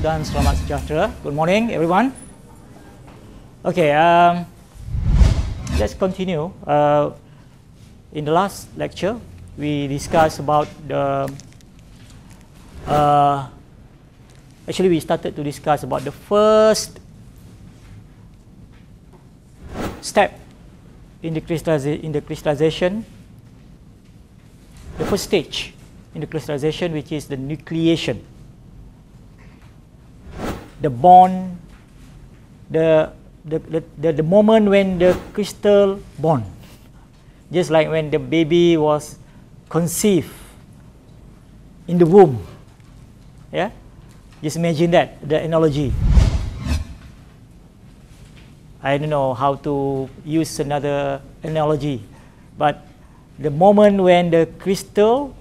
dan selamat sejahtera. Good morning, everyone. Okay, let's continue. In the last lecture, we discussed about the. Actually, we started to discuss about the first step in the crystallization. The first stage in the crystallization, which is the nucleation. The bond, the moment when the crystal born, just like when the baby was conceived in the womb. Yeah, just imagine that, the analogy. I don't know how to use another analogy, but the moment when the crystal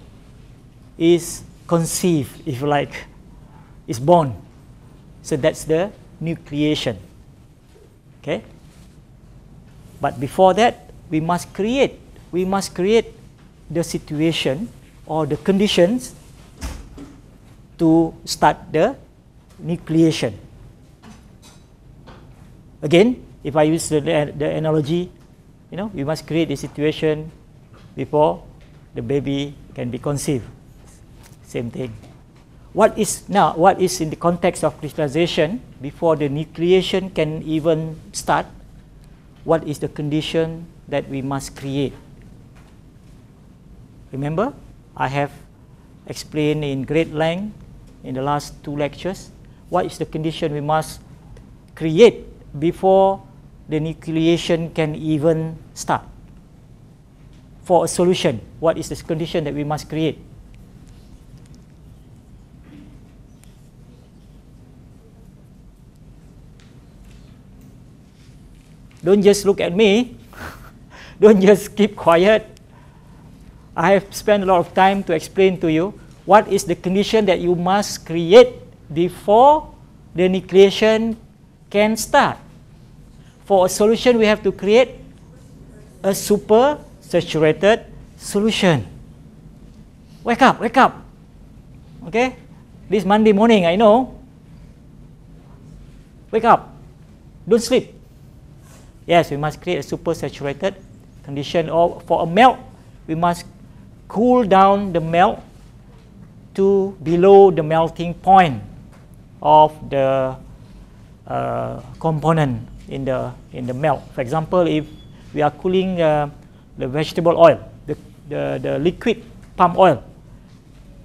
is conceived, if you like, is born. So that's the nucleation. Okay. But before that, we must create the situation or the conditions to start the nucleation. Again, if I use the analogy, we must create the situation before the baby can be conceived. Same thing. What is in the context of crystallization before the nucleation can even start? What is the condition that we must create? Remember, I have explained in great length in the last 2 lectures. What is the condition we must create before the nucleation can even start? For a solution, what is the condition that we must create? Don't just look at me. Don't just keep quiet. I have spent a lot of time to explain to you what is the condition that you must create before the nucleation can start. For a solution, we have to create a super saturated solution. Wake up, wake up. Okay? This Monday morning, I know. Wake up. Don't sleep. Yes, we must create a super saturated condition. Or for a melt, we must cool down the melt to below the melting point of the component in the melt. For example, if we are cooling the vegetable oil, the liquid palm oil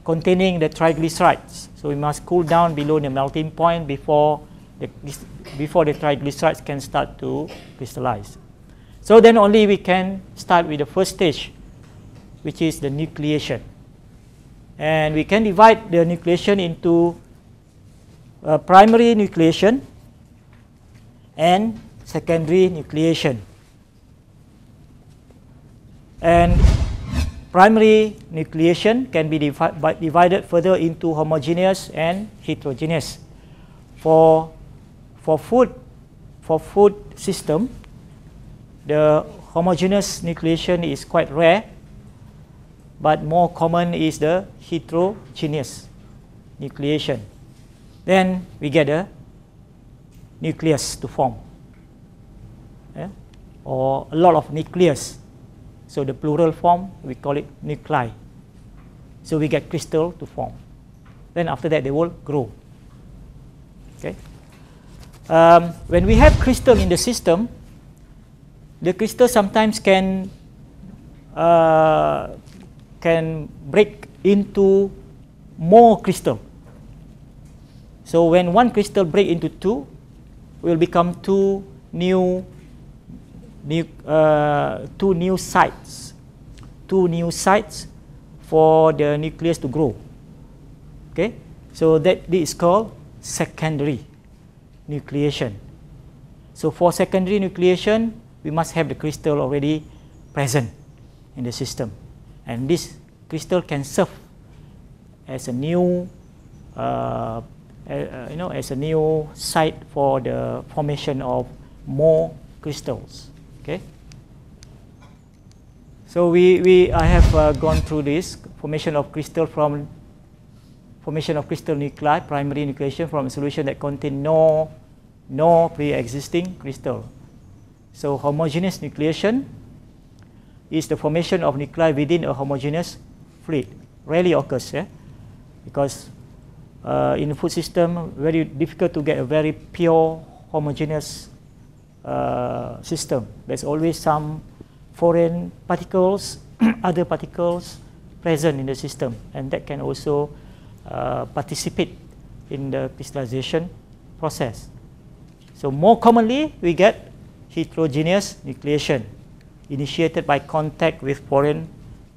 containing the triglycerides, so we must cool down below the melting point before the triglycerides can start to crystallize. So then only we can start with the first stage, which is the nucleation. And we can divide the nucleation into primary nucleation and secondary nucleation. And primary nucleation can be divided further into homogeneous and heterogeneous. For food system, the homogeneous nucleation is quite rare, but more common is the heterogeneous nucleation. Then we get a nucleus to form, or a lot of nucleus. So the plural form, we call it nuclei. So we get crystal to form. Then after that, they will grow. Okay. When we have crystal in the system, the crystal sometimes can break into more crystal. So when one crystal break into 2, will become two new sites for the nucleus to grow. Okay, so this is called secondary nucleation. So for secondary nucleation, we must have the crystal already present in the system, and this crystal can serve as a new as a new site for the formation of more crystals. Okay. So I have gone through this formation of crystal from formation of crystal nuclei, primary nucleation from a solution that contain no pre-existing crystal. So homogeneous nucleation is the formation of nuclei within a homogeneous fluid. Rarely occurs, yeah? Because in the food system, very difficult to get a very pure homogeneous system. There's always some foreign particles, other particles present in the system, and that can also participate in the crystallization process. So more commonly, we get heterogeneous nucleation initiated by contact with foreign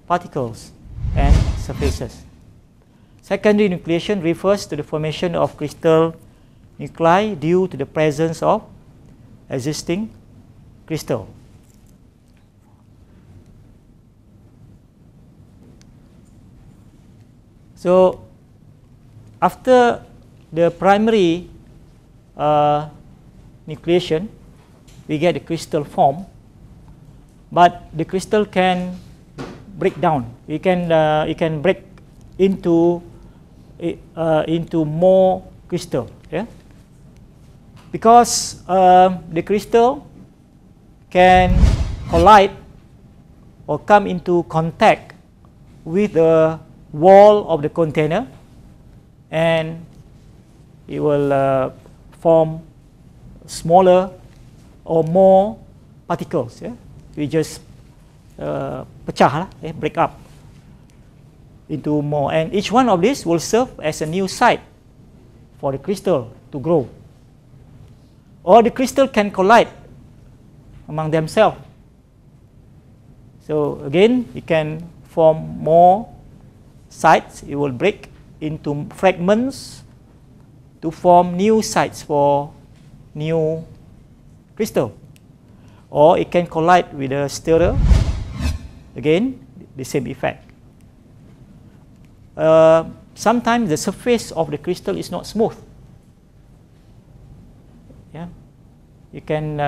particles and surfaces. Secondary nucleation refers to the formation of crystal nuclei due to the presence of existing crystal. So after the primary nucleation, we get the crystal form, but the crystal can break down. It can break into more crystal, yeah? Because the crystal can collide or come into contact with the wall of the container, and it will form smaller or more particles, yeah? We just pecah, break up into more, and each one of these will serve as a new site for the crystal to grow. Or the crystal can collide among themselves. So again, it can form more sites. It will break into fragments to form new sites for new crystal. Or it can collide with a stirrer. Again, the same effect. Sometimes the surface of the crystal is not smooth. Yeah, you can,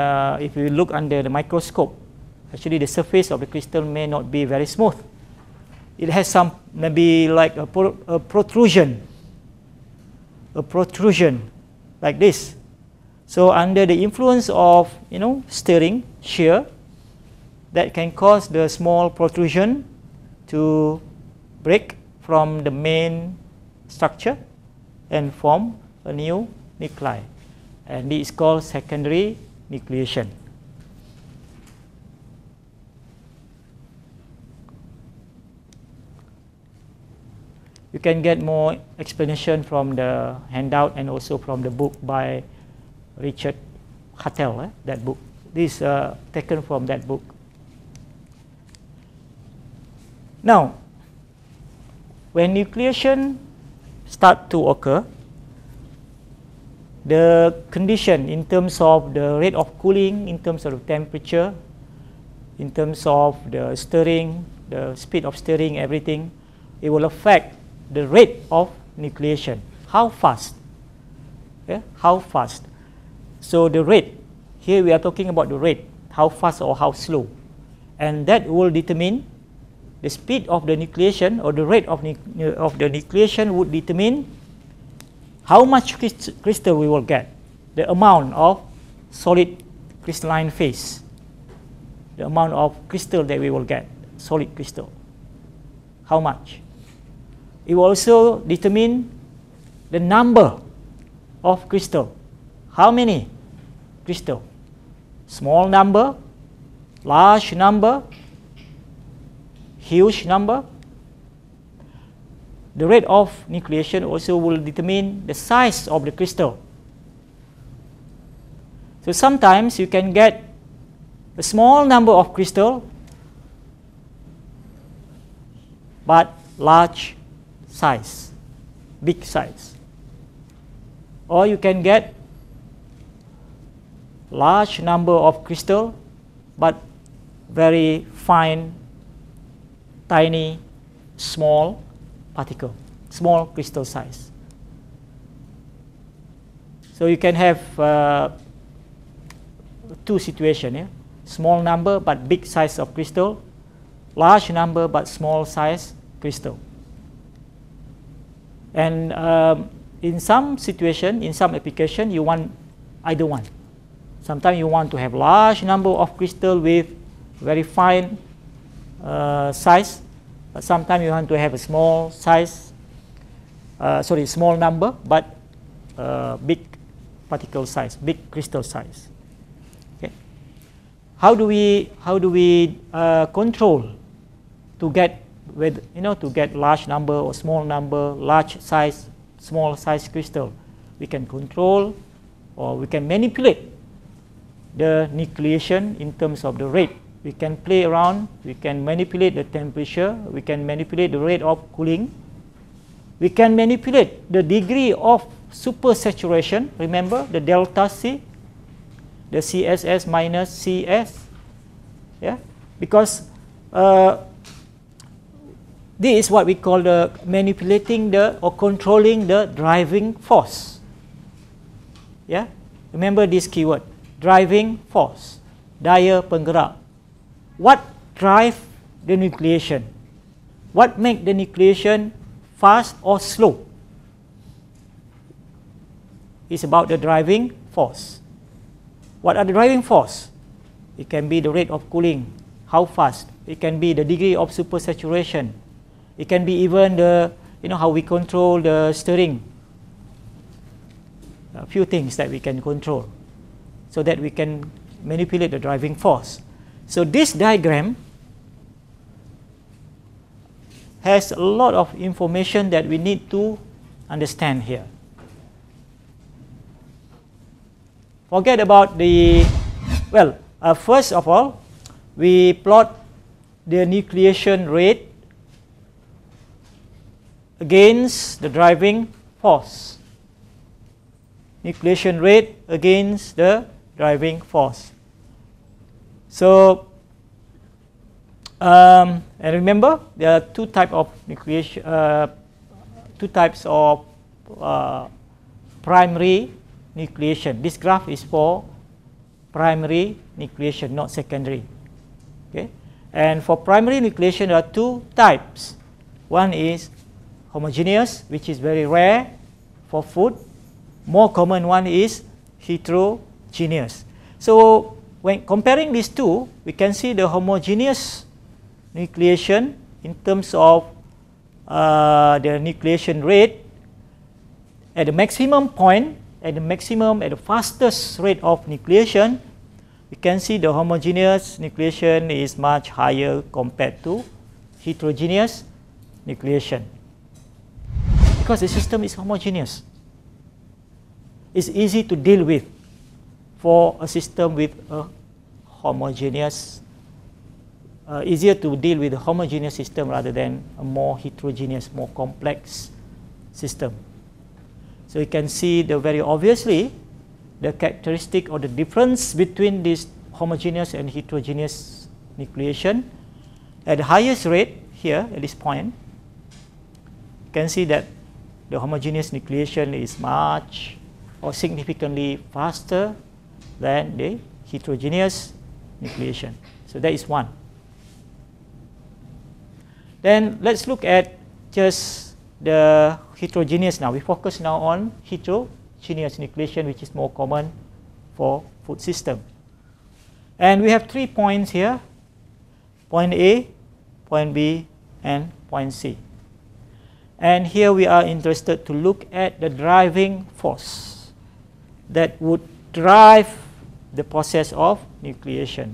if you look under the microscope, actually the surface of the crystal may not be very smooth. It has some, maybe like a protrusion like this. So under the influence of, stirring, shear, that can cause the small protrusion to break from the main structure and form a new nuclei. And this is called secondary nucleation. You can get more explanation from the handout and also from the book by Richard Hattel, that book. This is taken from that book. Now, when nucleation starts to occur, the condition in terms of the rate of cooling, in terms of the temperature, in terms of the stirring, the speed of stirring, everything, it will affect the rate of nucleation. How fast? Yeah? How fast? So the rate, here we are talking about the rate, how fast or how slow. And that will determine the speed of the nucleation, or the rate of the nucleation would determine how much crystal we will get, the amount of solid crystalline phase, the amount of crystal that we will get, solid crystal, how much. It will also determine the number of crystal, how many crystal, small number, large number, huge number. The rate of nucleation also will determine the size of the crystal. So sometimes you can get a small number of crystal, but large size, big size. Or you can get large number of crystal, but very fine, tiny, small particle, small crystal size. So you can have two situations, yeah? Small number but big size of crystal, large number but small size crystal. And in some situation, in some application, you want either one. Sometimes you want to have large number of crystal with very fine size, but sometimes you want to have a small size, small number, but big particle size, big crystal size. Okay. How do we control to get to get large number or small number, large size, small size crystal? We can control or we can manipulate the nucleation in terms of the rate. We can play around, we can manipulate the temperature, we can manipulate the rate of cooling, we can manipulate the degree of supersaturation. Remember the delta C, the CSS minus CS, yeah, because this is what we call the manipulating the or controlling the driving force. Yeah, remember this keyword, driving force, daya penggerak. What drive the nucleation? What make the nucleation fast or slow? It's about the driving force. What are the driving force? It can be the rate of cooling, how fast. It can be the degree of supersaturation. It can be even the how we control the stirring. A few things that we can control, so that we can manipulate the driving force. So this diagram has a lot of information that we need to understand here. Forget about the, first of all, we plot the nucleation rate against the driving force. Nucleation rate against the driving force. So, and remember, there are two types of nucleation, primary nucleation. This graph is for primary nucleation, not secondary. Okay, and for primary nucleation, there are two types. One is homogeneous, which is very rare for food. More common one is heterogeneous. So when comparing these two, we can see the homogeneous nucleation in terms of the nucleation rate at the maximum point, at the fastest rate of nucleation. We can see the homogeneous nucleation is much higher compared to heterogeneous nucleation, because the system is homogeneous. It's easy to deal with for a system with a homogeneous, easier to deal with a homogeneous system rather than a more heterogeneous, more complex system. So you can see very obviously the characteristic or the difference between this homogeneous and heterogeneous nucleation. At the highest rate here at this point, you can see that the homogeneous nucleation is much or significantly faster than the heterogeneous nucleation. So that is one. Then let's look at just the heterogeneous now. We focus now on heterogeneous nucleation, which is more common for food system. And we have 3 points here: point A, point B, and point C. And here we are interested to look at the driving force that would drive the process of nucleation.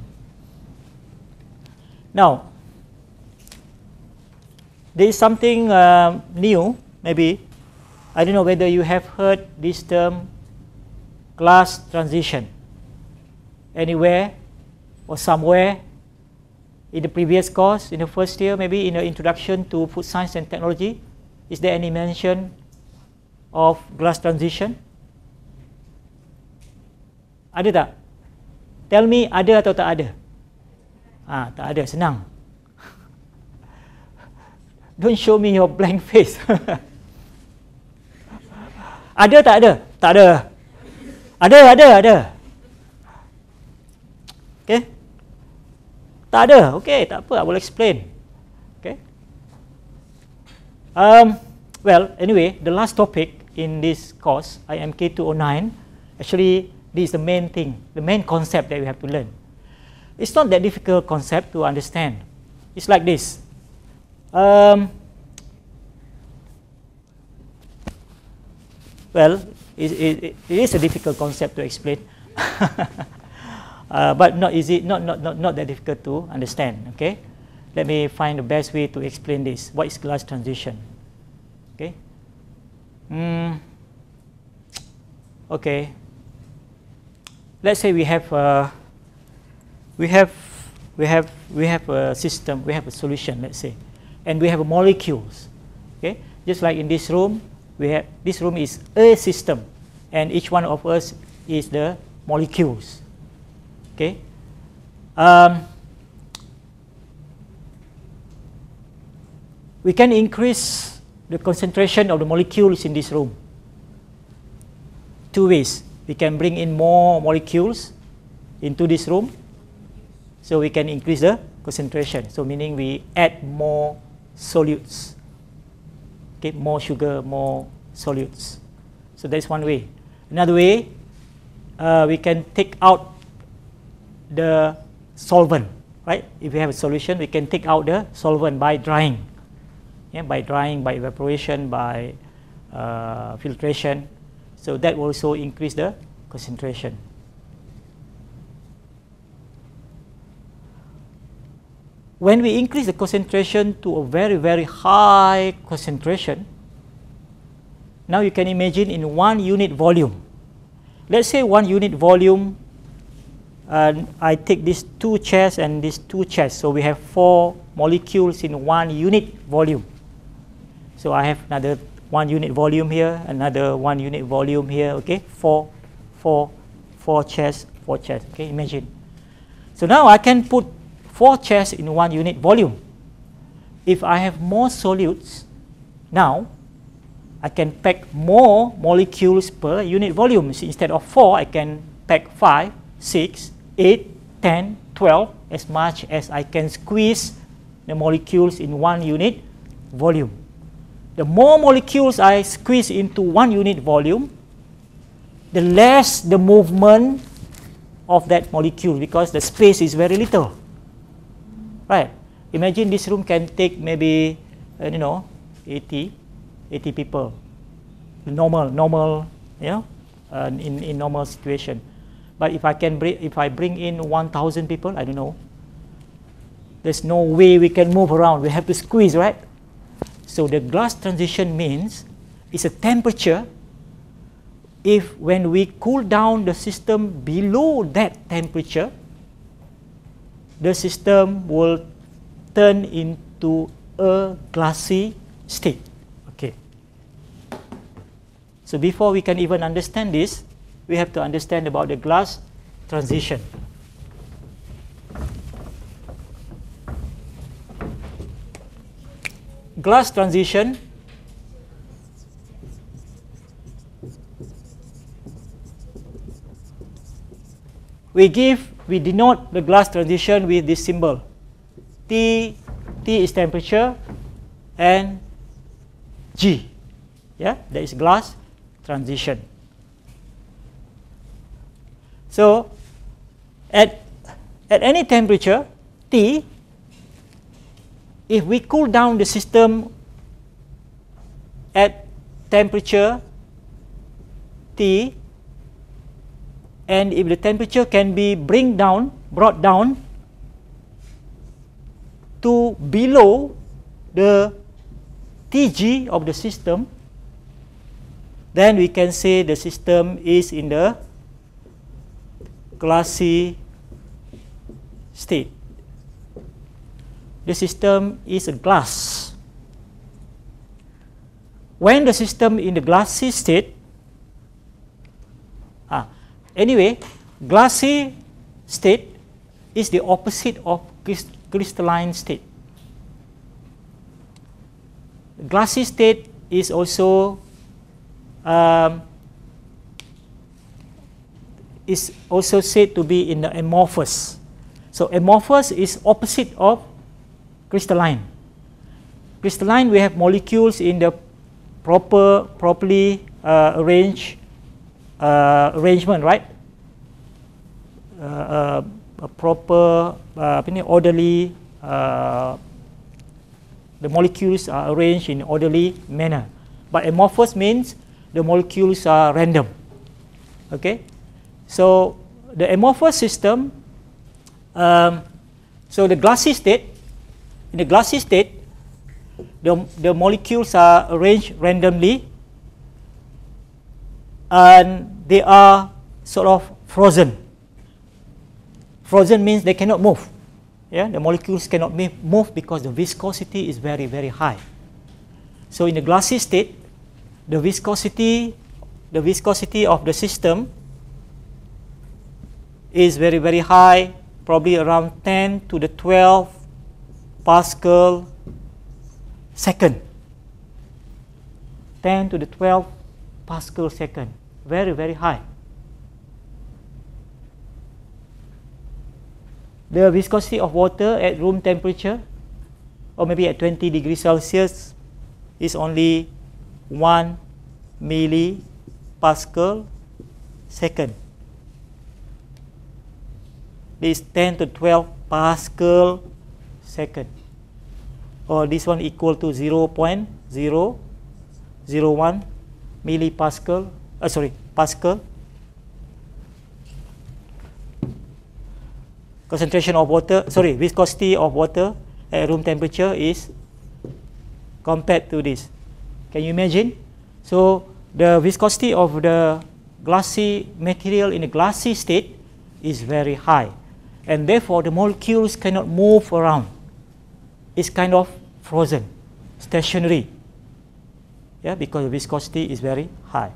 Now, there is something new, maybe. I don't know whether you have heard this term, glass transition, anywhere or somewhere in the previous course, in the first year, maybe in the introduction to food science and technology. Is there any mention of glass transition? Ada tak? Tell me, ada atau tak ada? Tak ada, senang. Don't show me your blank face. Ada tak ada? Tak ada. Ada. Okay? Tak ada. Okay, tak apa, I will explain. Okay? Well, anyway, the last topic in this course, IMK209, actually this is the main thing, the main concept that we have to learn. It's not that difficult concept to understand. It's like this. Well, it is a difficult concept to explain, but not easy, not that difficult to understand. Okay, let me find the best way to explain this. What is glass transition? Okay. Okay. Let's say we have a system, we have a solution. Let's say, and we have molecules. Okay, just like in this room. This room is a system, and each one of us is the molecules. Okay. We can increase the concentration of the molecules in this room. Two ways. We can bring in more molecules into this room, so we can increase the concentration. So meaning we add more solutes. Okay, more sugar, more solutes. So that's one way. Another way, we can take out the solvent, right? If we have a solution, we can take out the solvent by drying. Yeah, by drying, by evaporation, by filtration. So that will also increase the concentration. When we increase the concentration to a very, very high concentration, now you can imagine in 1 unit volume. Let's say 1 unit volume, I take these 2 chairs and these 2 chairs. So we have 4 molecules in 1 unit volume. So I have another 1 unit volume here, another 1 unit volume here, okay? 4 chairs, 4 chairs, okay? Imagine. So now I can put 4 chairs in 1 unit volume. If I have more solutes, now I can pack more molecules per unit volume. So instead of 4, I can pack 5, 6, 8, 10, 12, as much as I can squeeze the molecules in 1 unit volume. The more molecules I squeeze into 1 unit volume, the less the movement of that molecule, because the space is very little. Right? Imagine this room can take maybe 80 people, normal, in normal situation. But if I bring in 1,000 people, I don't know. There's no way we can move around. We have to squeeze, right? So the glass transition means it's a temperature. If when we cool down the system below that temperature, the system will turn into a glassy state. Okay. So before we can even understand this, we have to understand about the glass transition. Glass transition we denote the glass transition with this symbol. T is temperature, and G. Yeah, that is glass transition. So at any temperature T, if we cool down the system at temperature T, and if the temperature can be brought down to below the Tg of the system, then we can say the system is in the glassy state. The system is a glass. When the system in the glassy state, anyway, glassy state is the opposite of crystalline state. Glassy state is also said to be in the amorphous. So amorphous is opposite of crystalline. Crystalline, we have molecules in the properly arrangement, right? A proper orderly, the molecules are arranged in orderly manner. But amorphous means the molecules are random. Okay, so the amorphous system, so the glassy state, in the glassy state, the molecules are arranged randomly and they are sort of frozen. Frozen means they cannot move. Yeah, the molecules cannot move because the viscosity is very, very high. So in the glassy state, the viscosity of the system is very, very high, probably around 10 to the 12 Pascal second. 10 to the 12 Pascal second. Very, very high. The viscosity of water at room temperature, or maybe at 20 degrees Celsius, is only 1 millipascal second. This is 10 to 12 Pascal second. Or this one equal to 0.001 millipascal, Pascal. Concentration of water, viscosity of water at room temperature is compared to this. Can you imagine? So the viscosity of the glassy material in a glassy state is very high, and therefore the molecules cannot move around. It's kind of frozen, stationary. Yeah, because the viscosity is very high.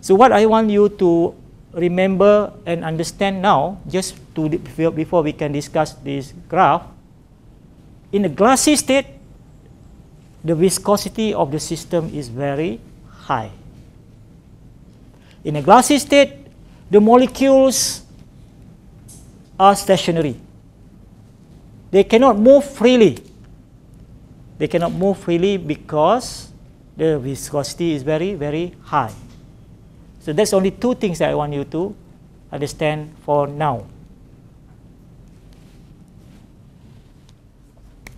So what I want you to remember and understand now, just before we can discuss this graph, in the glassy state, the viscosity of the system is very high. In a glassy state, the molecules are stationary. They cannot move freely. They cannot move freely because the viscosity is very, very high. So that's only two things that I want you to understand for now.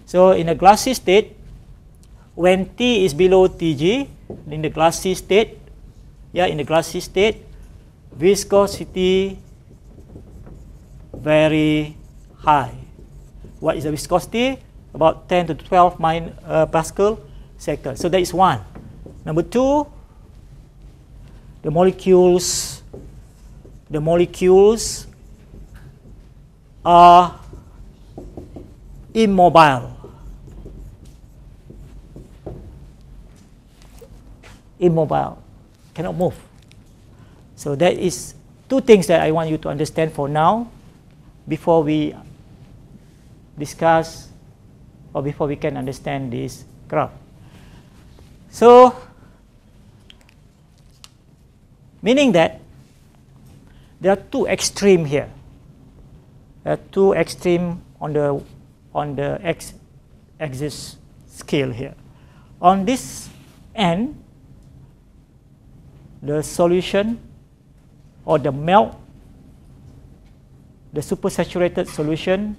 So in a glassy state, when T is below Tg, in the glassy state, viscosity very high. What is the viscosity? About 10 to 12 Pascal second. So that is one. Number two, the molecules are immobile. Immobile, cannot move. So that is two things that I want you to understand for now, before we discuss or before we can understand this graph. So meaning that there are two extremes here. There are two extremes on the x-axis scale here. On this end, the solution or the melt, the supersaturated solution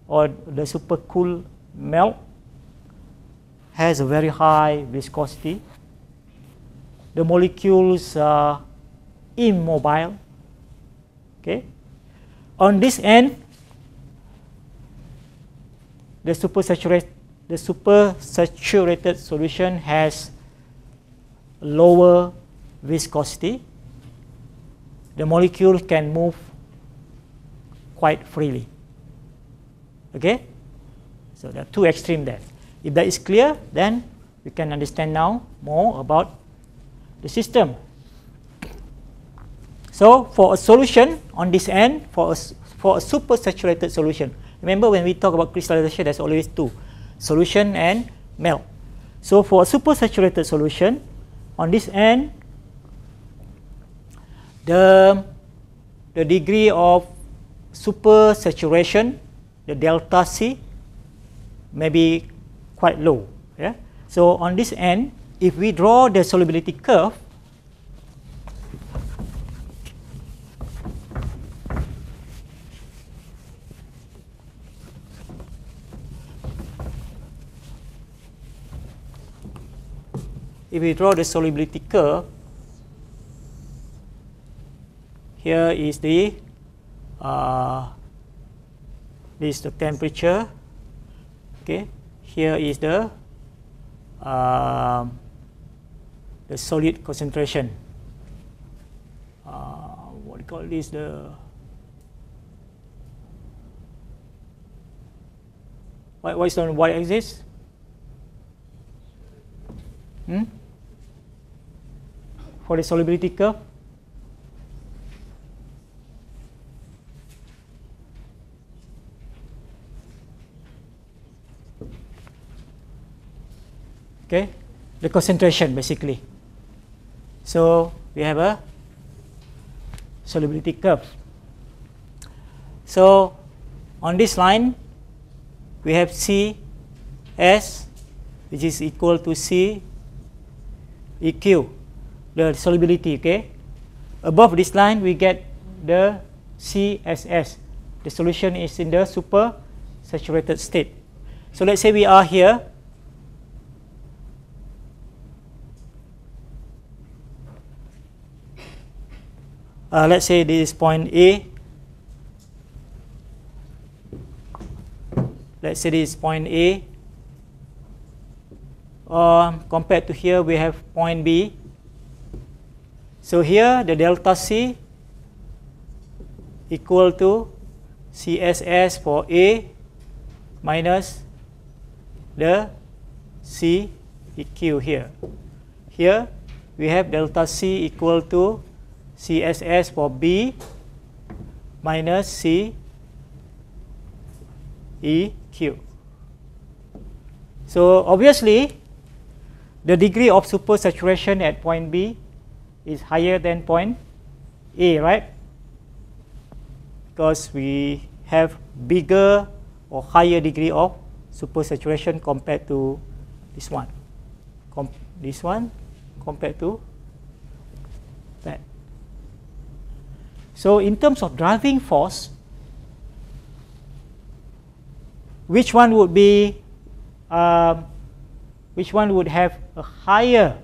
or the supercool melt has a very high viscosity. The molecules are immobile. Okay. On this end, the supersaturated solution has lower viscosity. The molecule can move quite freely. Okay? So there are two extremes there. If that is clear, then we can understand now more about the system. So for a solution on this end, for a supersaturated solution, remember when we talk about crystallization, there's always two, solution and melt. So for a supersaturated solution, on this end, the degree of supersaturation, the delta C, may be quite low. Yeah? So on this end, if we draw the solubility curve, here is the this is the temperature. Okay, here is the solid concentration. What do you call this? What is on y-axis? For the solubility curve. Okay, the concentration basically. So we have a solubility curve. So on this line we have CS, which is equal to C EQ, the solubility. Okay, above this line we get the CSS. The solution is in the super saturated state. So let's say we are here. Let's say this is point A. Let's say this is point A. Compared to here, we have point B. So here, the delta C equal to CSS for A minus the C EQ here. Here, we have delta C equal to CSS for B minus C EQ. So obviously, the degree of supersaturation at point B is higher than point A, right? Because we have bigger or higher degree of supersaturation compared to this one. This one compared to that. So in terms of driving force, which one would be which one would have a higher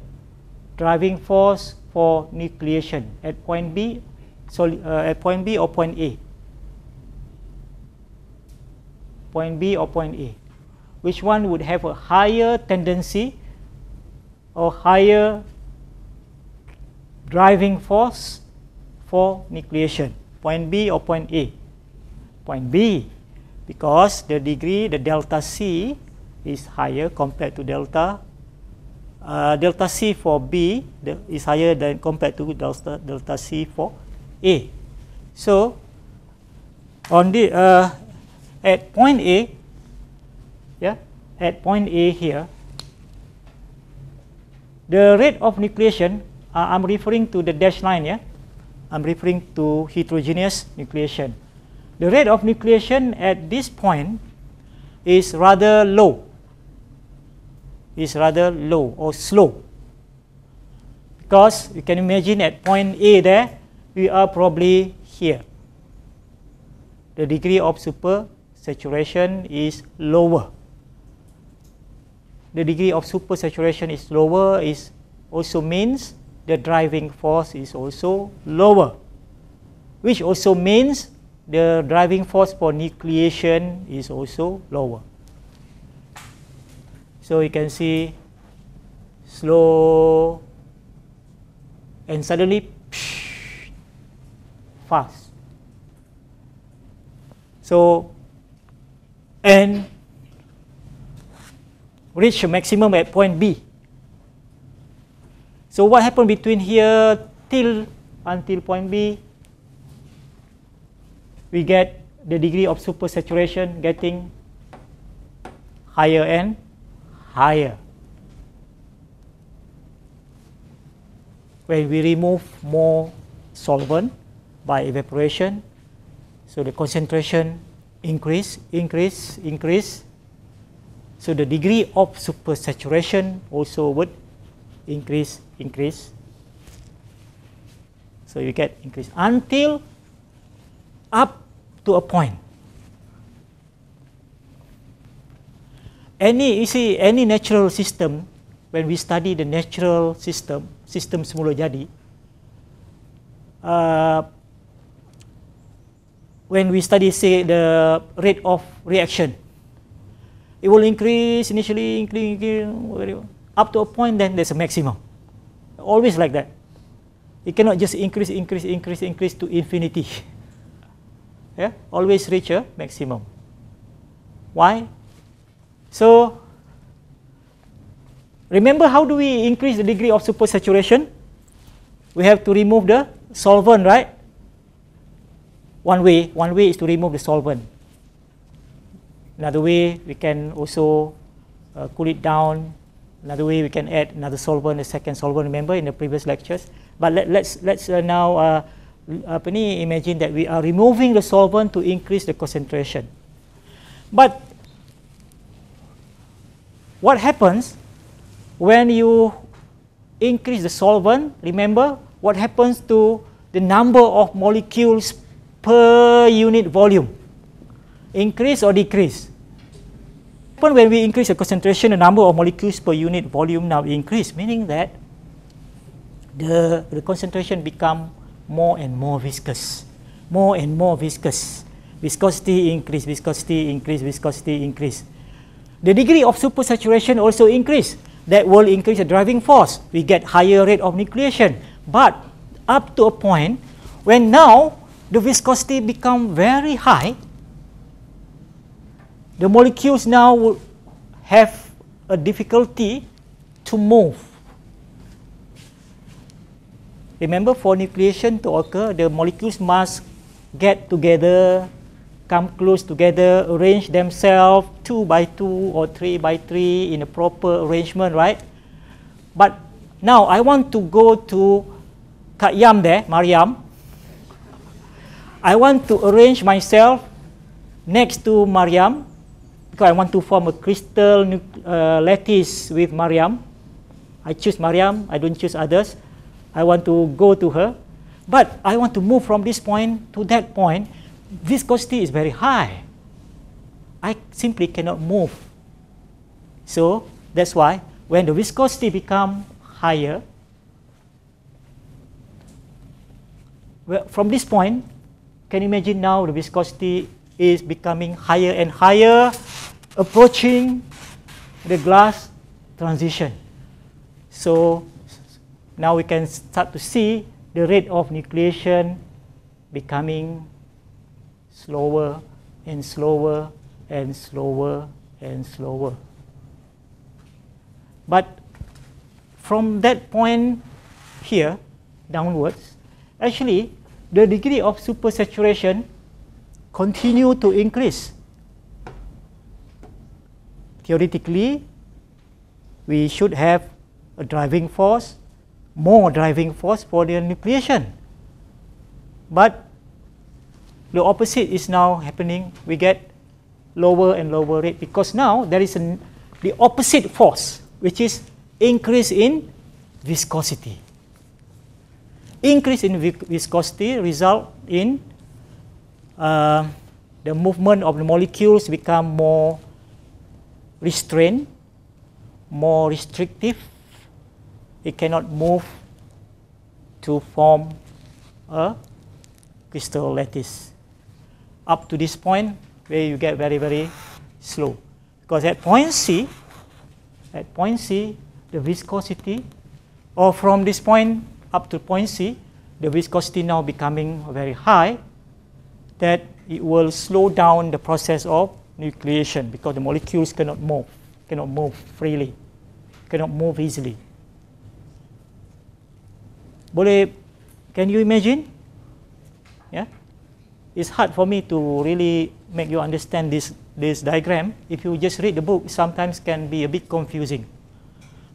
driving force for nucleation at point B, at point B or point A? Point B or point A? Which one would have a higher tendency or higher driving force for nucleation? Point B or point A? Point B, because the degree, the delta C is higher compared to delta C for B is higher than compared to delta C for A. So on the at point A, at point A here, the rate of nucleation, I'm referring to the dashed line, I'm referring to heterogeneous nucleation. The rate of nucleation at this point is rather low. Is rather low or slow. Because you can imagine at point A there, we are probably here. The degree of supersaturation is lower. The degree of supersaturation is lower is also means the driving force is also lower, which also means the driving force for nucleation is also lower. So you can see slow and suddenly fast. So and reach a maximum at point B. So what happened between here until point B? We get the degree of supersaturation getting higher and higher. When we remove more solvent by evaporation, so the concentration increase. So the degree of supersaturation also would increase, increase. So you get increase until up to a point. You see, any natural system, when we study the natural system semula jadi, when we study, say, the rate of reaction, it will increase initially, increase, up to a point, then there's a maximum. Always like that. It cannot just increase, increase, increase, increase to infinity. Yeah? Always reach a maximum. Why? So, remember, how do we increase the degree of supersaturation? We have to remove the solvent, right? One way is to remove the solvent. Another way, we can also cool it down. Another way, we can add another solvent, a second solvent, remember, in the previous lectures. But let's now imagine that we are removing the solvent to increase the concentration. But what happens when you increase the solvent? Remember, what happens to the number of molecules per unit volume? Increase or decrease? When we increase the concentration, the number of molecules per unit volume now increase, meaning that the concentration become more and more viscous, more and more viscous. Viscosity increase, viscosity increase, viscosity increase. The degree of supersaturation also increase. That will increase the driving force. We get higher rate of nucleation. But up to a point when now the viscosity become very high, the molecules now will have a difficulty to move. Remember, for nucleation to occur, the molecules must get together, come close together, arrange themselves 2 by 2 or 3 by 3 in a proper arrangement, right? But now I want to go to Kak Yam there, Mariam. I want to arrange myself next to Mariam because I want to form a crystal lattice with Mariam. I choose Mariam, I don't choose others. I want to go to her. But I want to move from this point to that point. Viscosity is very high. I simply cannot move. So that's why when the viscosity become higher, well, from this point, can you imagine now the viscosity is becoming higher and higher, approaching the glass transition. So now we can start to see the rate of nucleation becoming slower and slower and slower and slower. But from that point here downwards, actually the degree of supersaturation continue to increase. Theoretically, we should have a driving force, more driving force for the nucleation. But the opposite is now happening. We get lower and lower rate because now there is the opposite force, which is increase in viscosity. Increase in viscosity result in the movement of the molecules become more restrained, more restrictive. It cannot move to form a crystal lattice. Up to this point where you get very, very slow. Because at point C, the viscosity, or from this point up to point C, the viscosity now becoming very high, that it will slow down the process of nucleation because the molecules cannot move freely, cannot move easily. Can you imagine? Yeah? It's hard for me to really make you understand this diagram. If you just read the book, sometimes can be a bit confusing.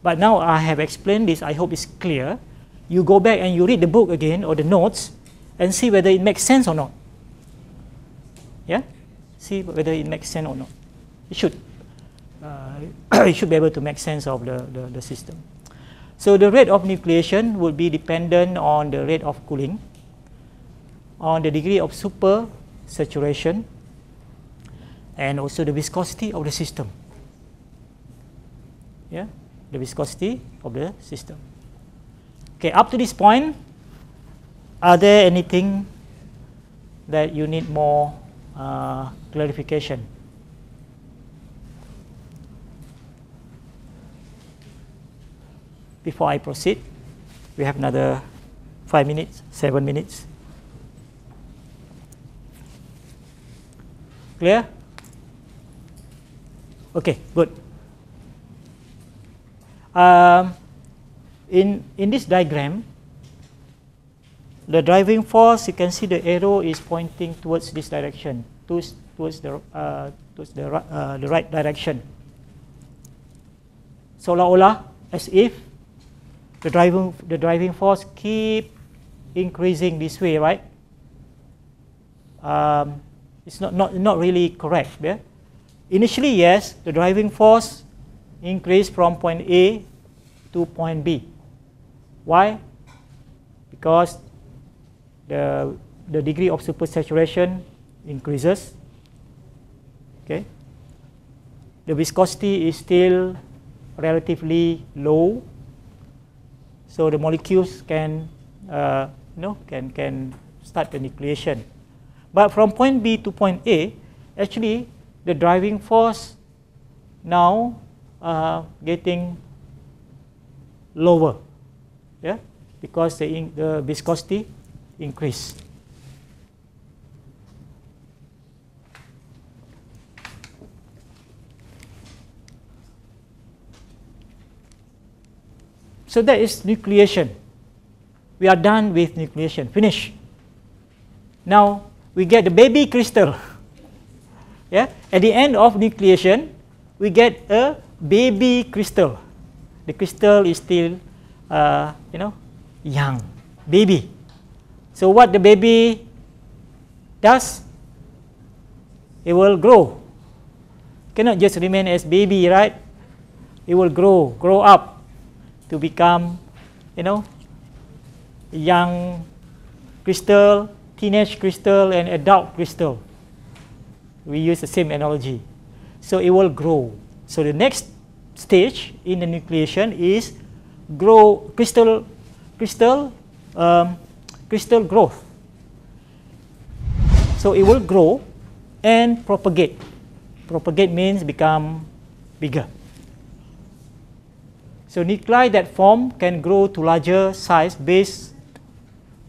But now I have explained this, I hope it's clear. You go back and you read the book again or the notes and see whether it makes sense or not. Yeah? See whether it makes sense or not. It should. You should be able to make sense of the system. So the rate of nucleation would be dependent on the rate of cooling, on the degree of super saturation, and also the viscosity of the system. Yeah, the viscosity of the system. Okay, up to this point, are there anything that you need more clarification? Before I proceed, we have another 5 minutes, 7 minutes. Clear? Okay, good. In this diagram, the driving force, you can see the arrow is pointing towards this direction, towards the right direction. Seolah-olah as if the driving force keep increasing this way, right? It's not really correct. Yeah? Initially, yes, the driving force increased from point A to point B. Why? Because the degree of supersaturation increases. Okay. The viscosity is still relatively low, so the molecules can can start the nucleation. But from point B to point A, actually the driving force now getting lower, yeah, because the viscosity increase. So that is nucleation. We are done with nucleation. Finish. Now we get the baby crystal. Yeah. At the end of nucleation, we get a baby crystal. The crystal is still, young, baby. So what the baby does? It will grow. Cannot just remain as baby, right? It will grow up to become, young crystal, teenage crystal, and adult crystal. We use the same analogy. So it will grow. So the next stage in the nucleation is crystal growth. So it will grow and propagate. Propagate means become bigger. So nuclei that form can grow to larger size based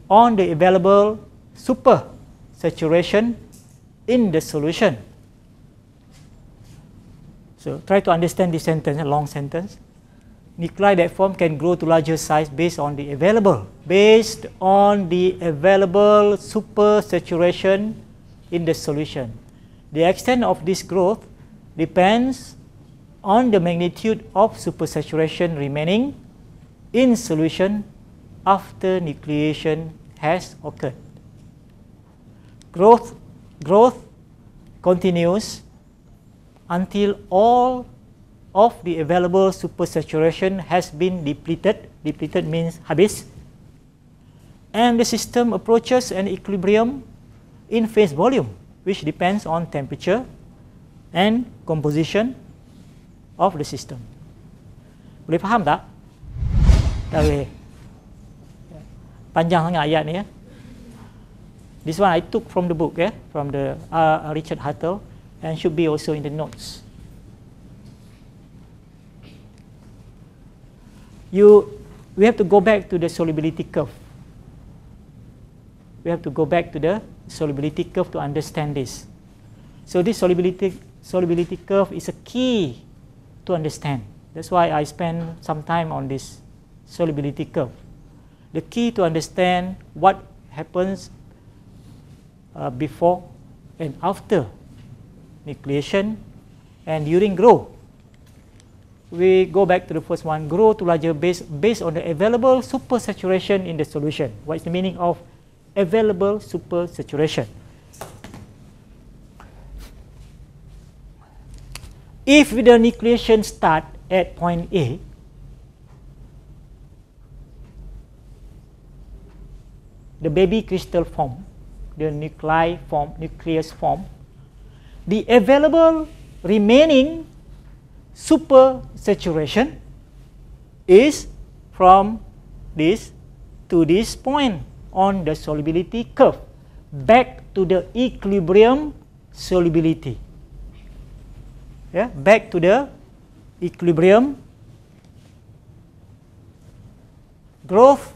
on the available supersaturation in the solution. So try to understand this sentence, a long sentence. Nuclei that form can grow to larger size based on the available supersaturation in the solution. The extent of this growth depends on the magnitude of supersaturation remaining in solution after nucleation has occurred. Growth continues until all of the available supersaturation has been depleted. Depleted means habis. And the system approaches an equilibrium in phase volume, which depends on temperature and composition of the system. Boleh faham tak? Okay. Panjang sangat ayat ni ya. This one I took from the book, from the Richard Huttle, and should be also in the notes. We have to go back to the solubility curve. We have to go back to the solubility curve to understand this. So this solubility curve is a key to understand. That's why I spend some time on this solubility curve. The key to understand what happens before and after nucleation and during growth. We go back to the first one, grow to larger based on the available supersaturation in the solution. What is the meaning of available supersaturation? If the nucleation start at point A, the baby crystal form, the nucleus form, the available remaining supersaturation is from this to this point on the solubility curve, back to the equilibrium solubility. Yeah, back to the equilibrium. Growth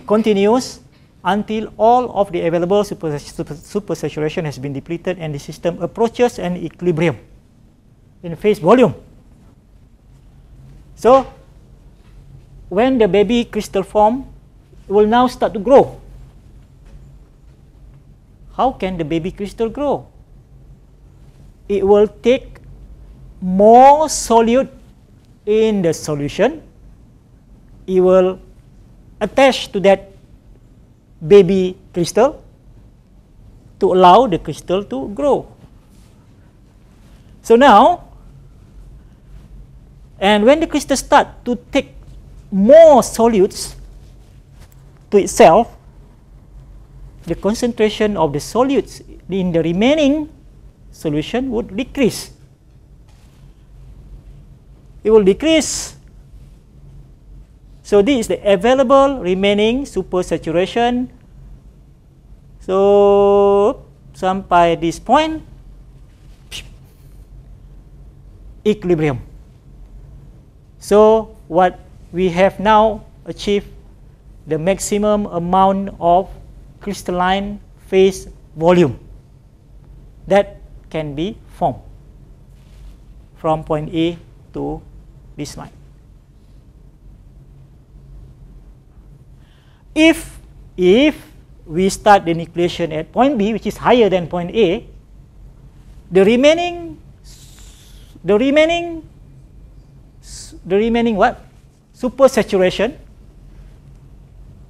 continues until all of the available supersaturation has been depleted and the system approaches an equilibrium in phase volume. So, when the baby crystal form will now start to grow. How can the baby crystal grow? It will take more solute in the solution. It will attach to that baby crystal to allow the crystal to grow. So now, and when the crystal starts to take more solutes to itself, the concentration of the solutes in the remaining solution would decrease. It will decrease. So this is the available remaining supersaturation. So sampai this point, equilibrium. So what we have now achieved the maximum amount of crystalline phase volume that can be formed from point A to this line. If we start the nucleation at point B, which is higher than point A, the remaining what? Supersaturation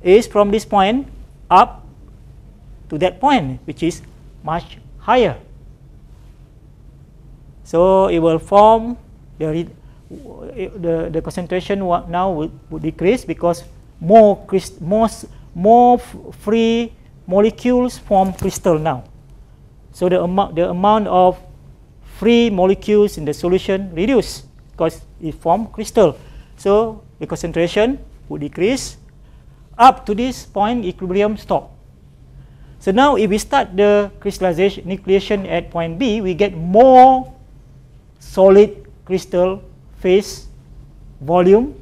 is from this point up to that point, which is much higher. So it will form the concentration now would decrease because more free molecules form crystal now. So the amount of free molecules in the solution reduce because it form crystal. So the concentration would decrease up to this point, equilibrium stop. So now if we start the crystallization nucleation at point B, we get more solid crystal phase volume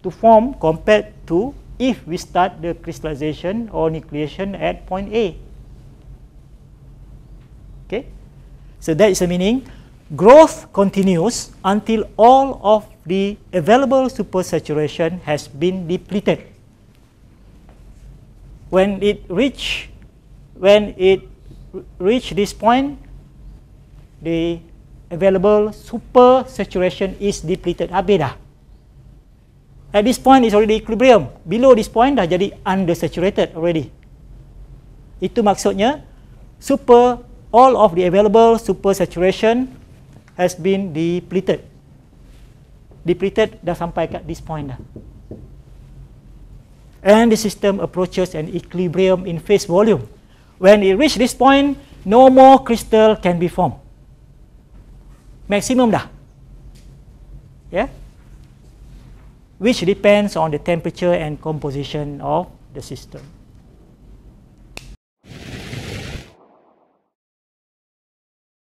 to form compared to if we start the crystallization or nucleation at point A. Okay, so that is the meaning. Growth continues until all of the available supersaturation has been depleted. When it reach this point, the available supersaturation is depleted. Habis dah. At this point is already equilibrium. Below this point dah jadi undersaturated already. Itu maksudnya all of the available supersaturation has been depleted. Depleted dah sampai kat this point dah. And the system approaches an equilibrium in phase volume. When it reaches this point, no more crystal can be formed. Maximum dah. Yeah? Which depends on the temperature and composition of the system.